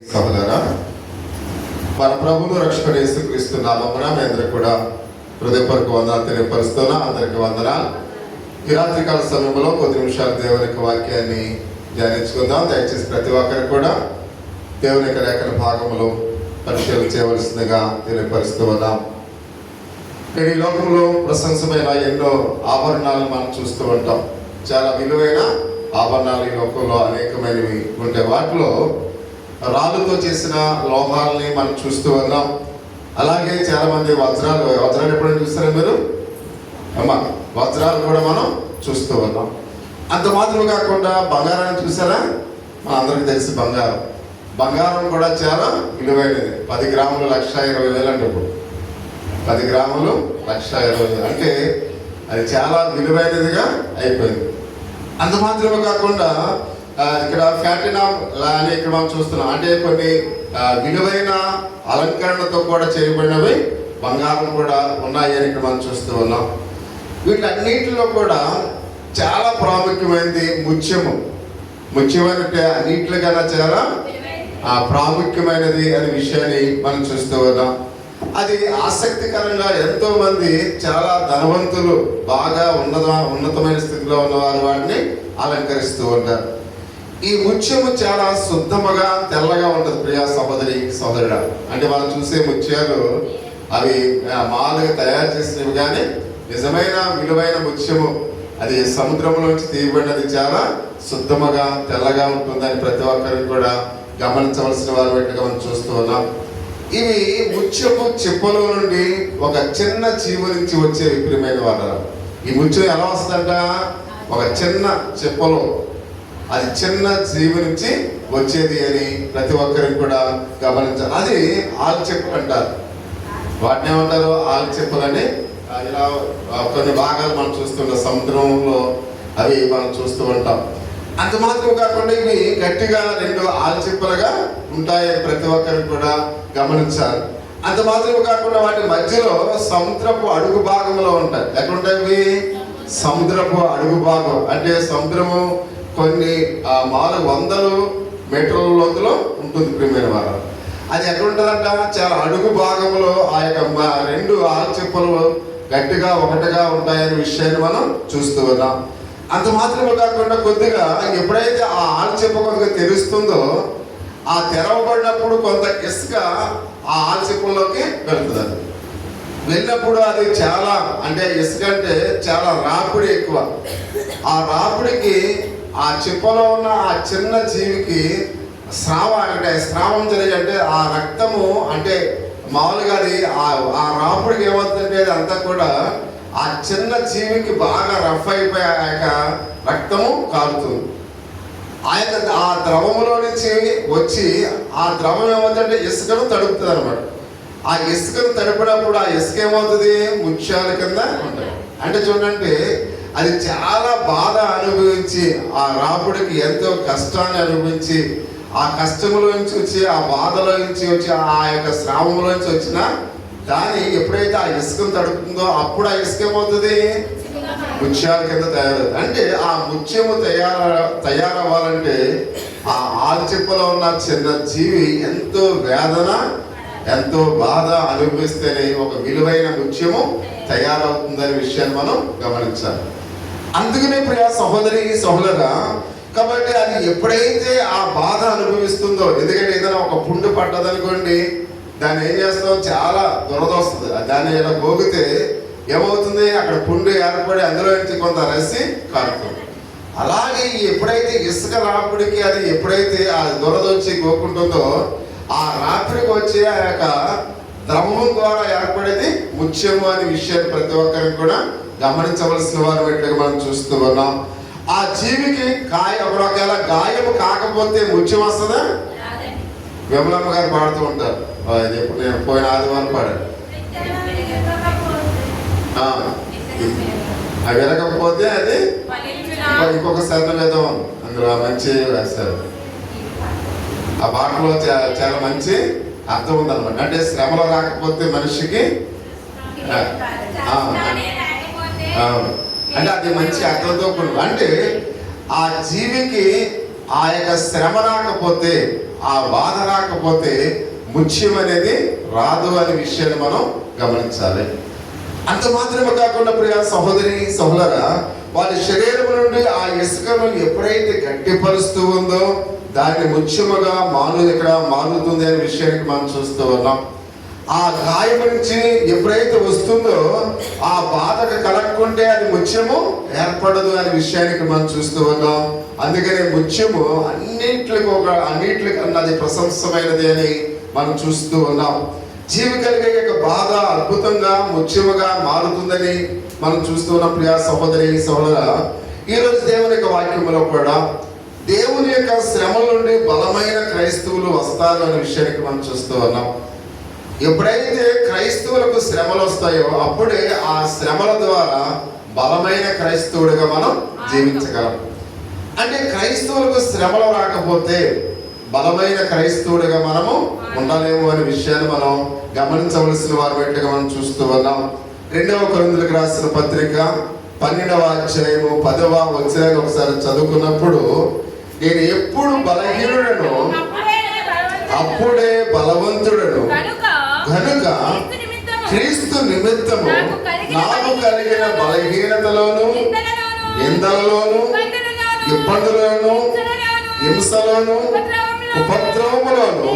సహోదరా, మన ప్రభువు రక్షకుడు యేసుక్రీస్తు నామమున మీ అందరికీ కూడా హృదయపూర్వక వందనాలు తెలియపరుస్తున్నా. అందరికీ వందనాలు. ఈ రాత్రికాల సమయంలో కొద్ది నిమిషాలు దేవుని యొక్క వాక్యాన్ని ధ్యానించుకుందాం. దయచేసి ప్రతి ఒక్కరికి కూడా దేవుని యొక్క లేఖన భాగంలో పరిశీలన చేయవలసిందిగా తెలియపరుస్తూ ఉన్నాం. ఈ లోకంలో ప్రశంసమైన ఎన్నో ఆభరణాలను మనం చూస్తూ ఉంటాం. చాలా విలువైన ఆభరణాలు ఈ లోకంలో అనేకమైనవి ఉంటాయి. వాటిలో రాళ్ళతో చేసిన లోహాలని మనం చూస్తూ ఉన్నాం. అలాగే చాలా మంది వజ్రాలు ఎప్పుడైనా చూస్తారా మీరు? అమ్మా, వజ్రాలు కూడా మనం చూస్తూ ఉన్నాం. అంత మాత్రం కాకుండా బంగారాన్ని చూసారా? మన అందరికి తెలిసి బంగారం కూడా చాలా విలువైనది. 10 గ్రాములు 1,20,000 అంటే ఇప్పుడు 10 గ్రాములు 1,20,000 అంటే అది చాలా విలువైనదిగా అయిపోయింది. అంత మాత్రమే కాకుండా ఇక్కడ ఫ్యాటినా అని ఇక్కడ మనం చూస్తున్నాం. అంటే కొన్ని విలువైన అలంకరణతో కూడా చేయబడినవి బంగారం కూడా ఉన్నాయి అని ఇక్కడ మనం చూస్తూ ఉన్నాం. వీటన్నిటిలో కూడా చాలా ప్రాముఖ్యమైనది ముత్యమైనట్టే అన్నింటికన్నా చాలా ప్రాముఖ్యమైనది అనే విషయాన్ని మనం చూస్తూ ఉన్నాం. అది ఆసక్తికరంగా ఎంతో మంది చాలా ధనవంతులు బాగా ఉన్నతమైన స్థితిలో ఉన్నవారు వాటిని అలంకరిస్తూ ఉంటారు. ఈ ముత్యము చాలా శుద్ధముగా తెల్లగా ఉంటుంది. ప్రియా సహోదరుడా, అంటే మనం చూసే ముత్యాలు అవి మామూలుగా తయారు చేసినవి, కానీ నిజమైన విలువైన ముత్యము అది సముద్రంలోంచి తీయబడినది చాలా శుద్ధముగా తెల్లగా ఉంటుందని ప్రతి ఒక్కరికి కూడా గమనించవలసిన వారు పెట్టుగా మనం చూస్తూ ఉన్నాం. ఇవి ముత్యపు చిప్పలో నుండి ఒక చిన్న జీవు నుంచి వచ్చే విపరీతమైన వారు. ఈ ముత్యం ఎలా వస్తుందంట? ఒక చిన్న చిప్పలో, అది చిన్న జీవి నుంచి వచ్చేది అని ప్రతి ఒక్కరికి కూడా గమనించాలి. అది ఆల్చెప్పులు అంటారు. వాటిని ఏమంటారు? ఆల్చెప్పులని. ఇలా కొన్ని భాగాలు మనం చూస్తుంటాం, సముద్రంలో అవి మనం చూస్తూ ఉంటాం. అంత మాత్రం కాకుండా ఇవి గట్టిగా 2 ఆల్చెప్పులుగా ఉంటాయని ప్రతి ఒక్కరికి కూడా గమనించాలి. అంత మాత్రం కాకుండా వాటి మధ్యలో సముద్రపు అడుగు భాగంలో ఉంటాయి. ఎక్కడుంటాయి ఇవి? సముద్రపు అడుగు భాగం. అంటే సముద్రము కొన్ని 400 మీటర్ల లోతులో ఉంటుంది ప్రియమైన వారు. అది ఎక్కడ ఉంటుందంట? చాలా అడుగు భాగంలో ఆ యొక్క 2 ఆల్చెప్పులు గట్టిగా ఒకటిగా ఉంటాయనే విషయాన్ని మనం చూస్తూ ఉన్నాం. అంత మాత్రమే కాకుండా కొద్దిగా ఎప్పుడైతే ఆ ఆల్చెప్ప కొద్దిగా తెరుస్తుందో, ఆ తెరవబడినప్పుడు కొంత ఇసుక ఆ ఆల్చెప్పుల్లోకి వెళ్తుంది. వెళ్ళినప్పుడు అది చాలా, అంటే ఇసుక అంటే చాలా రాపిడి ఎక్కువ. ఆ రాపిడికి ఆ చిప్పలో ఉన్న ఆ చిన్న జీవికి స్రావం జరిగి, అంటే ఆ రక్తము, అంటే మామూలుగా అది ఆ రాపుడికి ఏమవుతుందంటే అది అంతా కూడా ఆ చిన్న జీవికి బాగా రఫ్ అయిపోయి ఆ యొక్క రక్తము కారుతుంది. ఆ ద్రవములో నుంచి వచ్చి ఆ ద్రవం ఏమవుతుందంటే ఇసుకను తడుపుతుంది అనమాట. ఆ ఇసుకను తడిపినప్పుడు ఆ ఇసుక ఏమవుతుంది? ముత్యాల కింద ఉంటుంది. అంటే చూడండి, అది చాలా బాధ అనుభవించి, ఆ రాపుడికి ఎంతో కష్టాన్ని అనుభవించి, ఆ కష్టములో నుంచి వచ్చి, ఆ బాధలో నుంచి వచ్చి, ఆ యొక్క శ్రామంలో నుంచి వచ్చిన దాన్ని ఎప్పుడైతే ఆ ఇసుకను తడుపుతుందో అప్పుడు ఆ ఇసుక ఏమవుతుంది? ముత్యాల కింద తయారవుతుంది. అంటే ఆ ముత్యము తయారవ్వాలంటే ఆ ఆల్చెప్పలో ఉన్న చిన్న జీవి ఎంతో వేదన, ఎంతో బాధ అనుభవిస్తేనే ఒక విలువైన ముత్యము తయారవుతుందనే విషయాన్ని మనం గమనించాలి. అందుకనే ప్రియా సహోదరా, కాబట్టి అది ఎప్పుడైతే ఆ బాధ అనుభవిస్తుందో, ఎందుకంటే ఏదైనా ఒక పుండు పడ్డదనుకోండి, దాన్ని ఏం చేస్తాం? చాలా దురద వస్తుంది. దాన్ని ఇలా గోగితే ఏమవుతుంది? అక్కడ పుండు ఏర్పడి అందులో నుంచి కొంత రసి కారుతుంది. అలాగే ఎప్పుడైతే ఇసుక రాపిడికి అది ఎప్పుడైతే ఆ దురద వచ్చి గోకుంటుందో, ఆ రాత్రికి వచ్చే ఆ యొక్క ద్రవం ద్వారా ఏర్పడేది ముత్యము అనే విషయాన్ని ప్రతి ఒక్కరికి కూడా గమనించవలసిన వారు పెట్టుగా మనం చూస్తూ ఉన్నాం. ఆ జీవికి ఒకవేళ గాయము కాకపోతే ముత్యం వస్తుందా? విమలమ్మ గారు పాడుతూ ఉంటారు. ఇది ఎప్పుడు నేను పోయిన ఆదివారం పాడాను. అది వినకపోతే అది ఇంకొక శరణం ఏదో అందులో మంచి వేస్తారు. ఆ పాటలో చాలా మంచి అర్థం ఉందన్నమాట. అంటే శ్రమలో రాకపోతే మనిషికి అంటే అది మంచి అర్థంతో కూడి, అంటే ఆ జీవికి ఆ యొక్క శ్రమ రాకపోతే, ఆ బాధ రాకపోతే ముత్యం అనేది రాదు అనే విషయాన్ని మనం గమనించాలి. అంత మాత్రమే కాకుండా ప్రియ సహోదరి సహోదరా, వారి శరీరం నుండి ఆ ఇసుకను ఎప్పుడైతే గట్టిపరుస్తూ ఉందో దాన్ని ముత్యముగా ఇక్కడ మారుతుంది అనే విషయానికి మనం చూస్తూ ఉన్నాం. ఆ గాయం నుంచి ఎప్పుడైతే వస్తుందో ఆ బాధకు కలగకుంటే అది ముత్యము ఏర్పడదు అనే విషయానికి మనం చూస్తూ ఉన్నాం. అందుకనే ముత్యము అన్నిట్లకన్నా అది ప్రశంసమైనది అని మనం చూస్తూ ఉన్నాం. జీవి కలిగే బాధ అద్భుతంగా ముత్యముగా మారుతుందని మనం చూస్తూ ఉన్నాం. ప్రియ సహోదరి సహోదర, ఈరోజు దేవుని యొక్క వాక్యంలో కూడా దేవుని యొక్క శ్రమల నుండి బలమైన క్రైస్తవులు వస్తారు అనే విషయానికి మనం చూస్తూ ఉన్నాం. ఎప్పుడైతే క్రైస్తవులకు శ్రమలు వస్తాయో అప్పుడే ఆ శ్రమల ద్వారా బలమైన క్రైస్తవుడిగా మనం జీవించగలం. అంటే క్రైస్తవులకు శ్రమలు రాకపోతే బలమైన క్రైస్తవుడిగా మనము ఉండలేము అనే విషయాన్ని మనం గమనించవలసిన వారిగా మనం చూస్తూ ఉన్నాం. 2వ కొరింథీయులకు రాసిన పత్రిక 12వ అధ్యాయము 10వ వచనాన్ని ఒకసారి చదువుకున్నప్పుడు, నేను ఎప్పుడు బలహీనుడను అప్పుడే బలవంతుడను కనుక క్రీస్తు నిమిత్తము నాకు కలిగిన బలహీనతలోను నిందలలోను ఇబ్బందులను హింసలోను ఉపద్రవములోను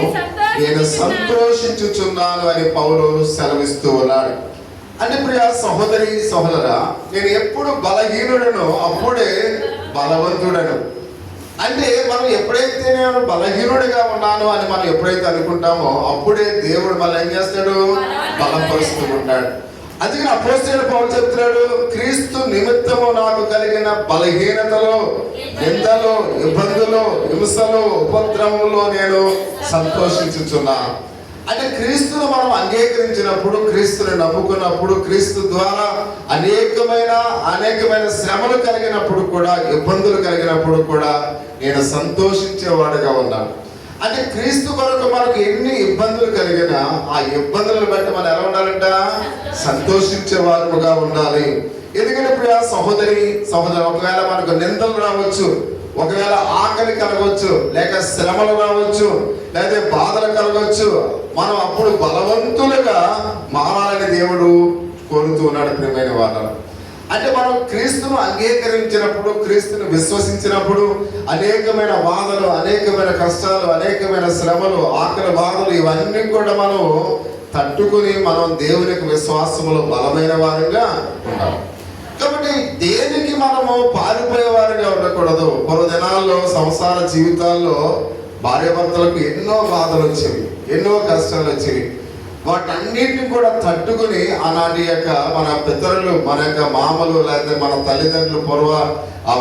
నేను సంతోషించుచున్నాను అని పౌలు సెలవిస్తూ ఉన్నాడు. అంటే ప్రియ సహోదరి సహోదరా, నేను ఎప్పుడు బలహీనుడను అప్పుడే బలవంతుడను. అంటే మనం ఎప్పుడైతే నేను బలహీనుడిగా ఉన్నాను అని మనం ఎప్పుడైతే అనుకుంటామో అప్పుడే దేవుడు మళ్ళీ ఏం చేస్తాడు, బలపరుస్తూ ఉంటాడు. అందుకని అపోస్తలుడైన పౌలు చెప్తున్నాడు, క్రీస్తు నిమిత్తము నాకు కలిగిన బలహీనతలో నిందలో ఇబ్బందులు హింసలో ఉపద్రవంలో నేను సంతోషించుచున్నాను. అంటే క్రీస్తును మనం అంగీకరించినప్పుడు, క్రీస్తుని నమ్ముకున్నప్పుడు, క్రీస్తు ద్వారా అనేకమైన శ్రమలు కలిగినప్పుడు కూడా, ఇబ్బందులు కలిగినప్పుడు కూడా నేను సంతోషించేవాడుగా ఉన్నాను. అంటే క్రీస్తు కొరకు మనకు ఎన్ని ఇబ్బందులు కలిగినా ఆ ఇబ్బందులను బట్టి మనం ఎలా ఉండాలంట, సంతోషించేవారుగా ఉండాలి. ఎందుకంటే ప్రియ సహోదరి సహోదరు, ఒకవేళ మనకు నిందలు రావచ్చు, ఒకవేళ ఆకలి కలగవచ్చు, లేక శ్రమలు రావచ్చు, లేదా బాధలు కలగవచ్చు, మనం అప్పుడు బలవంతులుగా మారాలని దేవుడు కోరుతూ ఉన్నాడు. ప్రియమైన వాళ్ళను, అంటే మనం క్రీస్తును అంగీకరించినప్పుడు, క్రీస్తును విశ్వసించినప్పుడు అనేకమైన బాధలు, అనేకమైన కష్టాలు, అనేకమైన శ్రమలు, ఆకలి బాధలు ఇవన్నీ కూడా మనం తట్టుకుని మనం దేవునికి విశ్వాసములో బలమైన వారిగా ఉండాలి. కాబట్టి దేనికి మనము పారిపోయే వారిగా ఉండకూడదు. పూర్వ దినాల్లో సంసార జీవితాల్లో భార్యాభర్తలకు ఎన్నో బాధలు వచ్చేవి, ఎన్నో కష్టాలు వచ్చేవి. వాటన్నిటిని కూడా తట్టుకుని ఆనాటి యొక్క మన పితరులు, మన యొక్క మామలు, లేకపోతే మన తల్లిదండ్రులు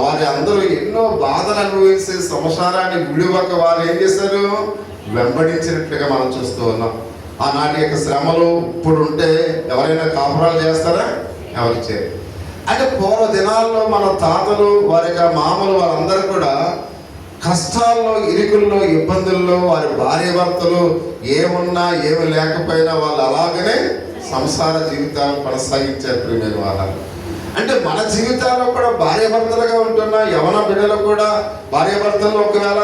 వారి అందరూ ఎన్నో బాధలు అనుభవించే సంసారాన్ని విడివక వారు ఏం చేశారు, వెంబడించినట్లుగా మనం చూస్తూ ఉన్నాం. ఆనాటి యొక్క శ్రమలు ఇప్పుడు ఉంటే ఎవరైనా కాపురాలు చేస్తారా? ఎవరు చేయరు. అంటే పూర్వ దినాల్లో మన తాతలు, వారి యొక్క మామలు, వారందరూ కూడా కష్టాల్లో, ఇరుకుల్లో, ఇబ్బందుల్లో వారి భార్యాభర్తలు ఏమున్నా ఏమి లేకపోయినా వాళ్ళు అలాగనే సంసార జీవితాలు కొనసాగించారు. ప్రియమైన వాళ్ళ, అంటే మన జీవితాల్లో కూడా భార్యాభర్తలుగా ఉంటున్న యవన బిడ్డలు కూడా భార్యాభర్తలు ఒకవేళ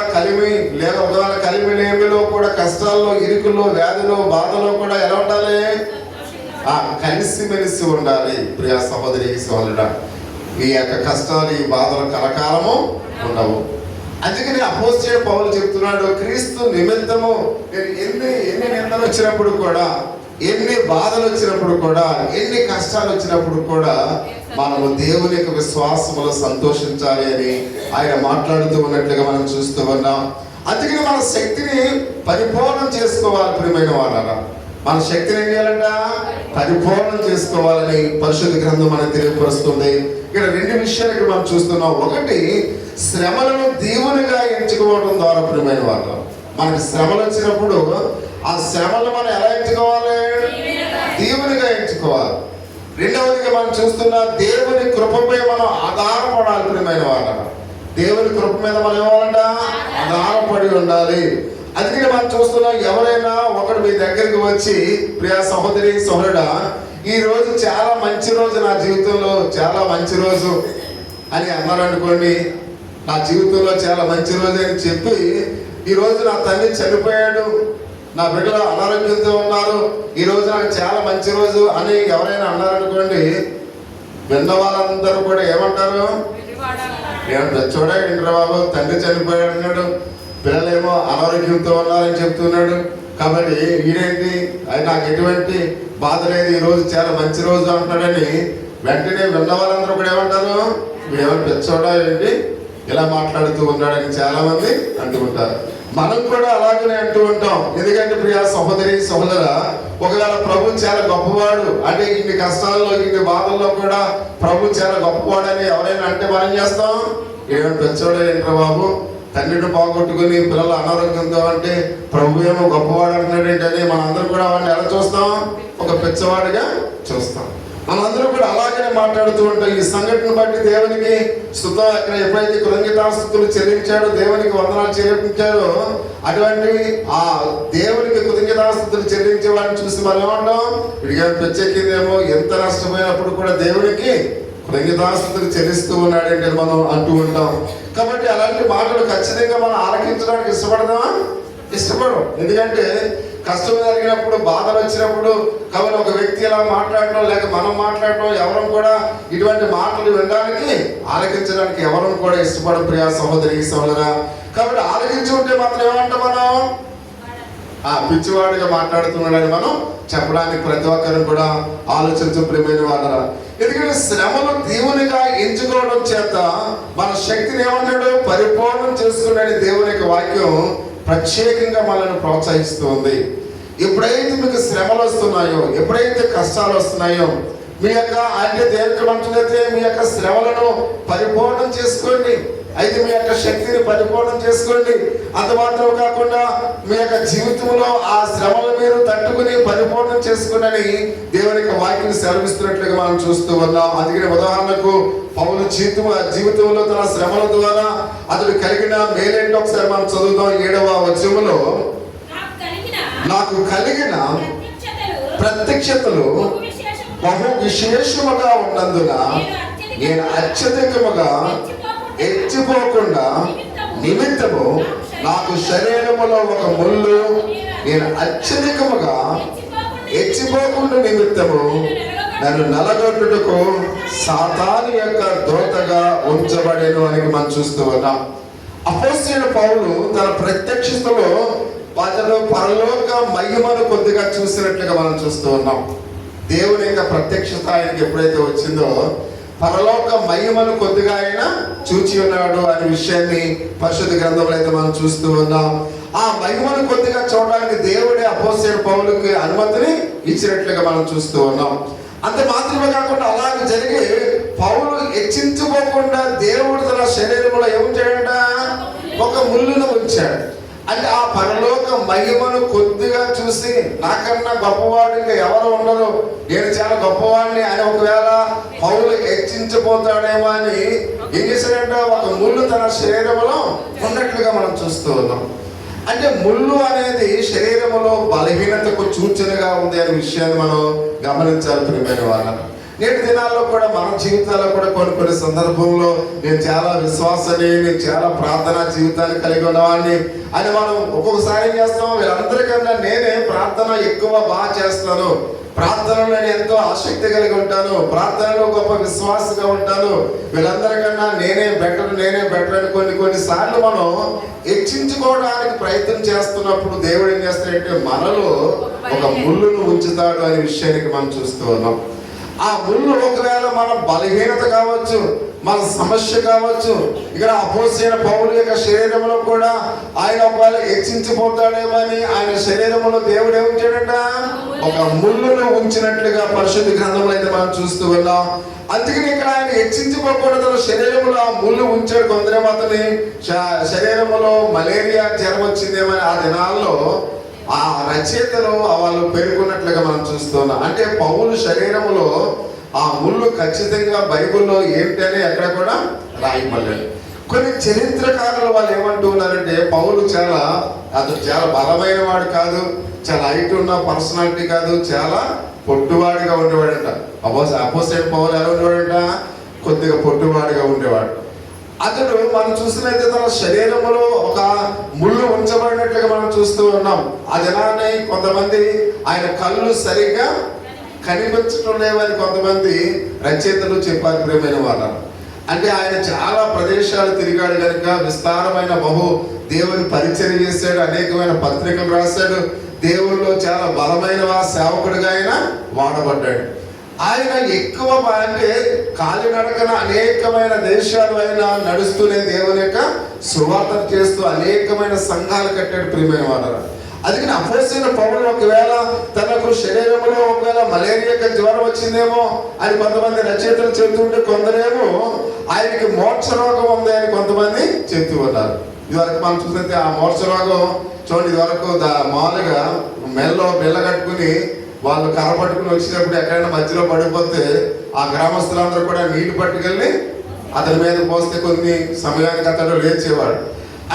కలిమి లేమిలో కూడా కష్టాల్లో, ఇరుకుల్లో, వ్యాధులు, బాధలో కూడా ఎలా ఉండాలి, కలిసిమెలిసి ఉండాలి. ప్రియ సహోదరి సహోదరుడా, ఈ యొక్క కష్టాలు, ఈ బాధలు కలకాలము ఉండవు. అందుకని అపోస్తలుడైన పౌలు చెప్తున్నాడు, క్రీస్తు నిమిత్తము నేను ఎన్ని నిందలు వచ్చినప్పుడు కూడా, ఎన్ని బాధలు వచ్చినప్పుడు కూడా, ఎన్ని కష్టాలు వచ్చినప్పుడు కూడా మనము దేవుని యొక్క విశ్వాసములో సంతోషించాలి అని ఆయన మాట్లాడుతూ ఉన్నట్లుగా మనం చూస్తూ ఉన్నాం. అందుకని మన శక్తిని పరిపూర్ణం చేసుకోవాలి. ప్రియమైన వాళ్ళ, మన శక్తిని ఏం చేయాలంట, పరిపూర్ణం చేసుకోవాలని పరిశుద్ధ గ్రంథం మనకు తెలియపరుస్తుంది. ఇక్కడ 2 విషయాలు మనం చూస్తున్నాం. ఒకటి, శ్రమలను దీవునిగా ఎంచుకోవడం ద్వారా, ప్రియమైన వాళ్ళు, మనకి శ్రమలు వచ్చినప్పుడు ఆ శ్రమలను మనం ఎలా ఎంచుకోవాలి, దీవునిగా ఎంచుకోవాలి. రెండవదిగా మనం చూస్తున్న దేవుని కృపపై మనం ఆధారపడాలి. ప్రియమైన వాళ్ళ, దేవుని కృప మీద మనం ఏమాలంట, ఆధారపడి ఉండాలి. అందుకని మనం చూస్తున్నాం, ఎవరైనా ఒకడు మీ దగ్గరికి వచ్చి, ప్రియ సహోదరి సహోదరుడా, ఈ రోజు చాలా మంచి రోజు, నా జీవితంలో చాలా మంచి రోజు అని అన్నారనుకోండి, నా జీవితంలో చాలా మంచి రోజు అని చెప్పి ఈ రోజు నా తండ్రి చనిపోయాడు, నా బిడ్డలు అనారోగ్యంతో ఉన్నారు, ఈ రోజు నాకు చాలా మంచి రోజు అని ఎవరైనా అన్నారనుకోండి, విన్న వాళ్ళందరూ కూడా ఏమంటారు? చూడా ఇంద్ర బాబు తండ్రి చనిపోయాడు అన్నాడు, పిల్లలేమో అనారోగ్యంతో ఉన్నారని చెప్తున్నాడు, కాబట్టి ఈడేంటి అది నాకు ఎటువంటి బాధ లేదు, ఈ రోజు చాలా మంచి రోజు అంటున్నాడని వెంటనే విన్న వాళ్ళందరూ కూడా ఏమంటారు? ఏమన్నా పెచ్చోడా ఏంటి ఇలా మాట్లాడుతూ ఉన్నాడని చాలా మంది అంటూ ఉంటారు. మనం కూడా అలాగనే అంటూ ఉంటాం. ఎందుకంటే ప్రియ సహోదరి సహోదర, ఒకవేళ ప్రభు చాలా గొప్పవాడు అంటే ఇన్ని కష్టాల్లో ఇన్ని బాధల్లో కూడా ప్రభు చాలా గొప్పవాడు అని ఎవరైనా అంటే మనం చేస్తాం, ఏమైనా పెచ్చోడా ఏంట్రా బాబు, తండ్రిని పోగొట్టుకుని పిల్లలు అనారోగ్యంతో అంటే ప్రభు ఏమో గొప్పవాడు అంటున్నాడు ఏంటని మనందరం కూడా వాడిని ఎలా చూస్తాం? ఒక పిచ్చవాడిగా చూస్తాం. మనందరూ కూడా అలాగనే మాట్లాడుతూ ఉంటాం. ఈ సంఘటన బట్టి దేవునికి స్తుతం, అక్కడ ఎప్పుడైతే కృతజ్ఞతాస్తుతులు చెల్లించాడో, దేవునికి వందనాలు చెల్లించాడో, అటువంటి ఆ దేవునికి కృతజ్ఞతాస్తుతులు చెల్లించే వాడిని చూసి మనం ఏమంటాం? విడిగా పెచ్చెక్కిందేమో, ఎంత నష్టపోయినప్పుడు కూడా దేవునికి కృతజ్ఞతాస్తుతులు చెల్లిస్తూ ఉన్నాడంటే మనం అంటూ ఉంటాం. కాబట్టి అలాంటి మాటలు ఖచ్చితంగా మనం ఆలకించడానికి ఇష్టపడదామా? ఇష్టపడం. ఎందుకంటే కష్టం జరిగినప్పుడు, బాధలు వచ్చినప్పుడు కాబట్టి ఒక వ్యక్తి ఇలా మాట్లాడటం లేక మనం మాట్లాడటం ఎవరు కూడా ఇటువంటి మాటలు వినడానికి ఆలకించడానికి ఎవరు కూడా ఇష్టపడం ప్రియా సహోదరి సహోదరా. కాబట్టి ఆలకించి ఉంటే మాత్రం ఏమంటాం? మనం పిచ్చివాడిగా మాట్లాడుతున్నాడని మనం చెప్పడానికి ప్రతి ఒక్కరు కూడా ఆలోచించు ప్రియమైన వాళ్ళరా. ఎందుకంటే శ్రమను దేవునిగా ఎంచుకోవడం చేత మన శక్తిని ఏమన్నాడు? పరిపూర్ణం చేసుకునే దేవుని యొక్క వాక్యం ప్రత్యేకంగా మనల్ని ప్రోత్సహిస్తుంది. ఎప్పుడైతే మీకు శ్రమలు వస్తున్నాయో, ఎప్పుడైతే కష్టాలు వస్తున్నాయో, మీ యొక్క అంటే దేవునికి మంచిదైతే మీ యొక్క శ్రమలను పరిపూర్ణం చేసుకోండి. అయితే మీ యొక్క శక్తిని పరిపూర్ణం చేసుకోండి. అంత మాత్రం కాకుండా మీ యొక్క జీవితంలో ఆ శ్రమలు మీరు తట్టుకుని పరిపూర్ణం చేసుకుని దేవునికి వాక్యం సెలవిస్తున్నట్లుగా మనం చూస్తూ ఉన్నాం. అందుకని ఉదాహరణకు పౌలు జీవితంలో తన శ్రమల ద్వారా అతడు కలిగిన మేలేంటో ఒకసారి మనం చదువుతాం. 7వ వచనములో, నాకు కలిగిన ప్రత్యక్షతలు బహు విశేషముగా ఉన్నందున నేను అత్యధికముగా ఎచ్చిపోకుండా నిమిత్తము నాకు శరీరములో ఒక ముళ్ళు, నేను అత్యధికముగా ఎచ్చిపోకుండా నిమిత్తము నన్ను నలగొట్టుటకు సాతాను యొక్క దూతగా ఉంచబడేను అని మనం చూస్తూ ఉన్నాం. అపోస్తలుడైన పౌలు తన ప్రత్యక్షతలో అతడు పరలోక మహిమను కొద్దిగా చూసినట్లుగా మనం చూస్తూ ఉన్నాం. దేవుని యొక్క ప్రత్యక్షత ఆయనకి ఎప్పుడైతే వచ్చిందో పరలోక మహిమను కొద్దిగా ఆయన చూచి ఉన్నాడు అనే విషయాన్ని పరిశుద్ధ గ్రంథంలో అయితే మనం చూస్తూ ఉన్నాం. ఆ మహిమను కొద్దిగా చూడడానికి దేవుడే అపోస్తలుడైన పౌలుకి అనుమతిని ఇచ్చినట్లుగా మనం చూస్తూ ఉన్నాం. అంత మాత్రమే కాకుండా అలాగే జరిగి పౌలు హెచ్చించుకోకుండా దేవుడు తన శరీరంలో ఏం చేయడ? ఒక ముళ్ళును ఉంచాడు. అంటే ఆ పరలోక మహిమను కొద్దిగా చూసి నాకన్నా గొప్పవాడు ఇంకా ఎవరు ఉండరు, నేను చాలా గొప్పవాడిని అని ఒకవేళ పౌలు హెచ్చించిపోతాడేమో అని ఏం చేశాడంటే ఒక ముళ్ళు తన శరీరంలో ఉన్నట్లుగా మనం చూస్తూ ఉన్నాం. అంటే ముళ్ళు అనేది శరీరంలో బలహీనతకు సూచనగా ఉంది అనే విషయాన్ని మనం గమనించాలి ప్రియమైన వాళ్ళం. నేటి దినాల్లో కూడా మన జీవితాల్లో కూడా కొన్ని సందర్భంలో నేను చాలా విశ్వాసాన్ని, నేను చాలా ప్రార్థనా జీవితాన్ని కలిగి ఉన్నవాడిని అని మనం ఒక్కొక్కసారి చేస్తాం. వీళ్ళందరికన్నా నేనే ప్రార్థన ఎక్కువ బాగా చేస్తాను, ప్రార్థనలో నేను ఎంతో ఆసక్తి కలిగి ఉంటాను, ప్రార్థనలో గొప్ప విశ్వాసంగా ఉంటాను, వీళ్ళందరికన్నా నేనే బెటర్ అని కొన్నిసార్లు మనం హెచ్చించుకోవడానికి ప్రయత్నం చేస్తున్నప్పుడు దేవుడు ఏం చేస్తాడంటే మనలో ఒక ముళ్ళును ఉంచుతాడు అనే విషయానికి మనం చూస్తూ ఉన్నాం. ఆ ముళ్ళు ఒకవేళ మన బలహీనత కావచ్చు, మన సమస్య కావచ్చు. ఇక్కడ అపోస్తలుడైన పౌలు యొక్క శరీరంలో కూడా ఆయన ఒకవేళ హెచ్చించిపోతాడేమో అని ఆయన శరీరంలో దేవుడు ఏముంచాడంట? ఒక ముళ్ళును ఉంచినట్లుగా పరిశుద్ధ గ్రంథంలో అయితే మనం చూస్తూ ఉన్నాం. అందుకని ఇక్కడ ఆయన హెచ్చించుకోకూడదు, శరీరంలో ఆ ముళ్ళు ఉంచాడు. కొందరేమో అతని శరీరంలో మలేరియా జ్వరం వచ్చిందేమని ఆ దినాల్లో ఆ రచయితలు వాళ్ళు పేర్కొన్నట్లుగా మనం చూస్తున్నాం. అంటే పౌలు శరీరంలో ఆ ముళ్ళు ఖచ్చితంగా బైబిల్లో ఏంటని ఎక్కడ కూడా రాయబడలేదు. కొన్ని చరిత్రకారులు వాళ్ళు ఏమంటూ ఉన్నారంటే పౌలు అతను చాలా బలమైన వాడు కాదు, చాలా హైట్ ఉన్న పర్సనాలిటీ కాదు, చాలా పొట్టువాడిగా ఉండేవాడంట. అపోస్తలుడైన పౌలు ఎలా ఉండేవాడంట? కొద్దిగా పొట్టువాడిగా ఉండేవాడు. అతడు మనం చూసినట్లయితే తన శరీరంలో ఒక ముళ్ళు ఉంచబడినట్లుగా మనం చూస్తూ ఉన్నాం. ఆ దినాన్ని కొంతమంది ఆయన కళ్ళు సరిగ్గా కనిపించడం లేవని కొంతమంది రచయితలు చెప్పారు. ప్రియమైన వాళ్ళ అంటే ఆయన చాలా ప్రదేశాలు తిరిగాడు కనుక విస్తారమైన దేవుని పరిచయం చేశాడు, అనేకమైన పత్రికలు రాశాడు, దేవుల్లో చాలా బలమైన సేవకుడిగా ఆయన వాడబడ్డాడు. ఆయన ఎక్కువ అంటే కాలినడకన అనేకమైన దేశాలు ఆయన నడుస్తూనే దేవుని యొక్క సువార్త చేస్తూ అనేకమైన సంఘాలు కట్టాడు. ప్రియమైన వాళ్ళ అందుకని అపోస్తలుడైన పౌలు ఒకవేళ తనకు శరీరంలో ఒకవేళ మలేరియా జ్వరం వచ్చిందేమో అని కొంతమంది రచయితలు చెబుతుంటే, కొందరేమో ఆయనకి మోక్ష రోగం ఉంది అని కొంతమంది చెప్తూ ఉన్నారు. ఇదివరకు మనం చూస్తే ఆ మోక్ష రోగం చూడండి, ఇదివరకు మామూలుగా మెల్లో బెల్ల కట్టుకుని వాళ్ళు కర్ర పట్టుకుని వచ్చినప్పుడు ఎక్కడైనా మధ్యలో పడిపోతే ఆ గ్రామస్తులందరూ కూడా నీటి పట్టుకెళ్ళి అతని మీద పోస్తే కొన్ని సమయానికి అతడు లేచేవాడు.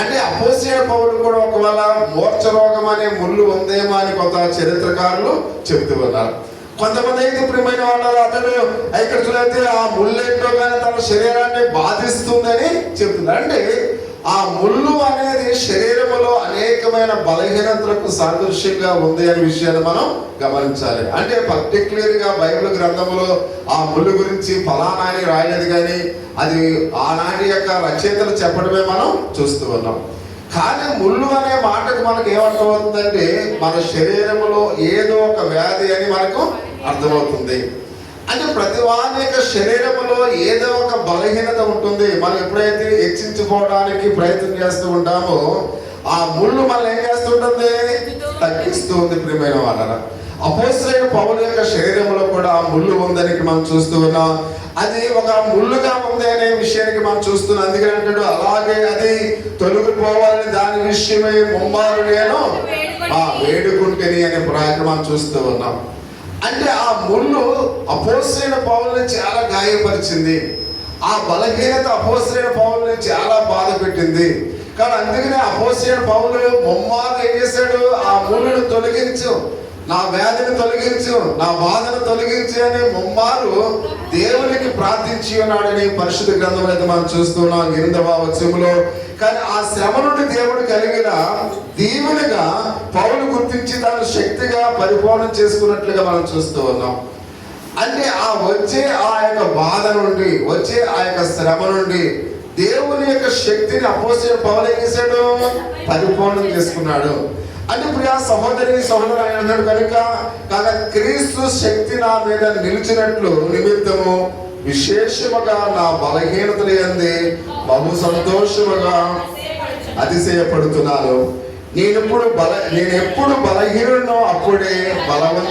అంటే అపోస్తలుడైన పౌలు కూడా ఒకవేళ మోక్ష రోగం అనే ముళ్ళు ఉందేమో అని కొంత చరిత్రకారులు చెబుతూ ఉన్నారు. కొంతమంది అయితే ప్రియమైన వాళ్ళు అతడు ఇక్కడ చూస్తే ఆ ముళ్ళేంటో కానీ తన శరీరాన్ని బాధిస్తుందని చెప్తున్నారు. అంటే ఆ ముళ్ళు అనేది శరీరంలో అనేకమైన బలహీనతలకు సాదృశ్యంగా ఉంది అనే విషయాన్ని మనం గమనించాలి. అంటే పర్టిక్యులర్ గా బైబిల్ గ్రంథంలో ఆ ముళ్ళు గురించి ఫలానా అని రాయలేదు, కానీ అది ఆనాటి యొక్క రచయితలు చెప్పడమే మనం చూస్తూ ఉన్నాం. కానీ ముళ్ళు అనే మాటకు మనకు ఏమర్థమవుతుందంటే మన శరీరంలో ఏదో ఒక వ్యాధి అని మనకు అర్థమవుతుంది. అంటే ప్రతి వారి యొక్క శరీరంలో ఏదో ఒక బలహీనత ఉంటుంది. మనం ఎప్పుడైతే హెచ్చించుకోవడానికి ప్రయత్నం చేస్తూ ఉంటామో ఆ ముళ్ళు మనల్ని ఏం చేస్తుంటుంది, తగ్గిస్తూ ఉంది. ప్రియమైన వాళ్ళ అపోస్తలుడైన పౌలు యొక్క శరీరంలో కూడా ఆ ముళ్ళు ఉందని మనం చూస్తూ ఉన్నాం. అది ఒక ముళ్ళుగా ఉంది అనే విషయానికి మనం చూస్తున్నాం. అందుకని అంటాడు, అలాగే అది తొలగిపోవాలని దాని విషయమై ముమ్మారు నేను వేడుకుంటేని అనే ప్రయత్నం చూస్తూ ఉన్నాం. అంటే ఆ ముళ్ళు అపోస్తలుడైన పౌలుని చాలా గాయపరిచింది. ఆ బలహీనత అపోస్తలుడైన పౌలుని చాలా బాధ పెట్టింది. కానీ అందుకనే అపోస్తలుడైన పౌలు ముమ్మారు ఏం చేశాడు, ఆ ముళ్ళును తొలగించు, నా వ్యాధిని తొలగించు, నా బాధను తొలగించు అని ముమ్మారు దేవునికి ప్రార్థించి ఉన్నాడని పరిశుద్ధ గ్రంథంలో అయితే మనం చూస్తున్నాం 8వ వచనంలో. కానీ ఆ శ్రమ నుండి దేవుడు కలిగిన దీవెనగా పౌలు గుర్తించి తాను శక్తిగా పరిపూర్ణం చేసుకున్నట్లుగా మనం చూస్తూ ఉన్నాం. అంటే ఆ వచ్చే ఆ యొక్క బాధ నుండి, వచ్చే ఆ యొక్క శ్రమ నుండి దేవుని యొక్క శక్తిని అపోస్తలుడైన పౌలు ఏం చేశాడు, పరిపూర్ణం చేసుకున్నాడు. అంటే ప్రియా సహోదరి సహోదరు ఆయన అన్నాడు కనుక క్రీస్తు శక్తి నా మీద నిలిచినట్లు నిమిత్తము విశేషముగా నా బలహీనతలు యందు బహు సంతోషముగా అతిశయపడుతున్నాను. నేను ఎప్పుడు బలహీనుడనో అప్పుడే బలవంతుడను.